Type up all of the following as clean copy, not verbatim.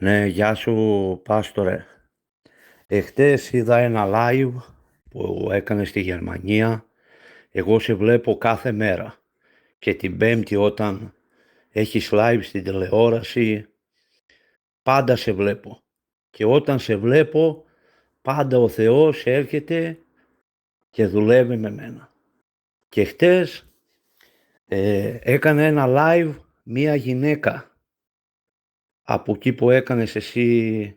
Ναι, γεια σου Πάστορε. Εχθές είδα ένα live που έκανε στη Γερμανία. Εγώ σε βλέπω κάθε μέρα και την Πέμπτη όταν έχεις live στην τηλεόραση πάντα σε βλέπω. Και όταν σε βλέπω πάντα ο Θεός έρχεται και δουλεύει με μένα. Και χτες έκανε ένα live μία γυναίκα από εκεί που έκανες εσύ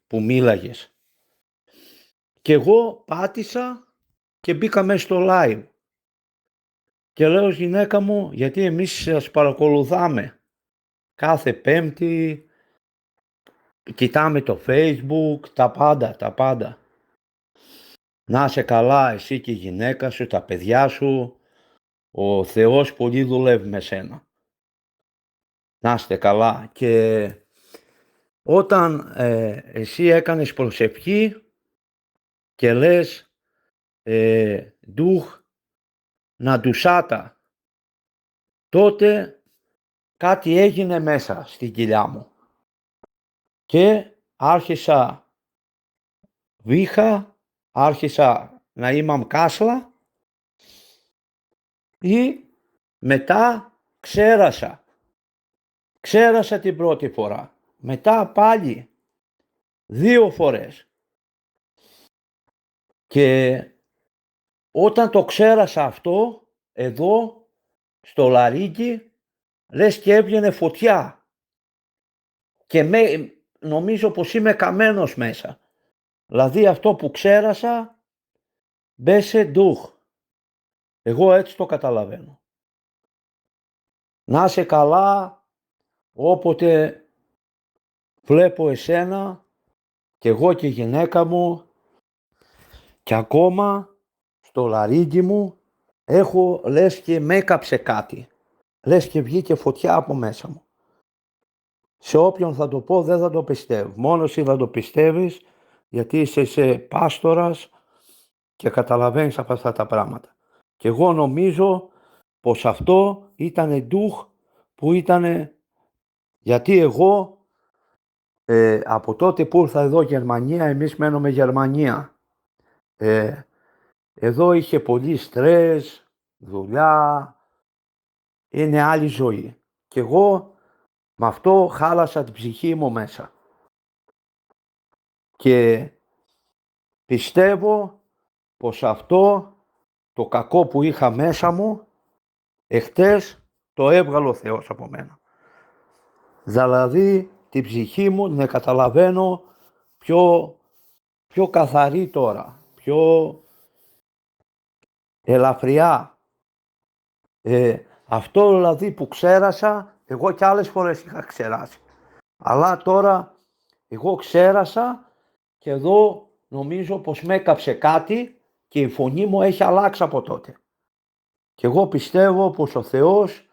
που μίλαγες. Και εγώ πάτησα και μπήκα μέσα στο live. Και λέω γυναίκα μου, γιατί εμείς σας παρακολουθάμε κάθε Πέμπτη, κοιτάμε το Facebook, τα πάντα. Να είσαι καλά εσύ και η γυναίκα σου, τα παιδιά σου, ο Θεός πολύ δουλεύει με σένα. Να είστε καλά. Και όταν εσύ έκανες προσευχή και λες ντουχ να ντουσάτα, τότε κάτι έγινε μέσα στην κοιλιά μου και άρχισα να είμαι κάσλα ή μετά ξέρασα την πρώτη φορά, μετά πάλι 2 φορές και όταν το ξέρασα αυτό εδώ στο λαρύγγι λες και έβγαινε φωτιά και νομίζω πως είμαι καμένος μέσα. Δηλαδή αυτό που ξέρασα μπέσε ντουχ. Εγώ έτσι το καταλαβαίνω. Να είσαι καλά, όποτε βλέπω εσένα και εγώ και η γυναίκα μου και ακόμα στο λαρύγγι μου έχω λες και με έκαψε κάτι. Λες και βγήκε φωτιά από μέσα μου. Σε όποιον θα το πω δεν θα το πιστεύω. Μόνο εσύ θα το πιστεύεις γιατί είσαι πάστορας και καταλαβαίνεις από αυτά τα πράγματα. Και εγώ νομίζω πως αυτό ήταν ντουχ που ήταν, γιατί εγώ από τότε που ήρθα εδώ Γερμανία, εμείς μένουμε Γερμανία. Εδώ είχε πολύ στρες, δουλειά, είναι άλλη ζωή. Και εγώ με αυτό χάλασα την ψυχή μου μέσα. Και πιστεύω πως αυτό το κακό που είχα μέσα μου, εχθές το έβγαλε ο Θεός από μένα. Δηλαδή την ψυχή μου να καταλαβαίνω πιο καθαρή τώρα, πιο ελαφριά. Αυτό δηλαδή που ξέρασα, εγώ και άλλες φορές είχα ξεράσει. Αλλά τώρα εγώ ξέρασα και εδώ νομίζω πως με έκαψε κάτι και η φωνή μου έχει αλλάξει από τότε. Και εγώ πιστεύω πως ο Θεός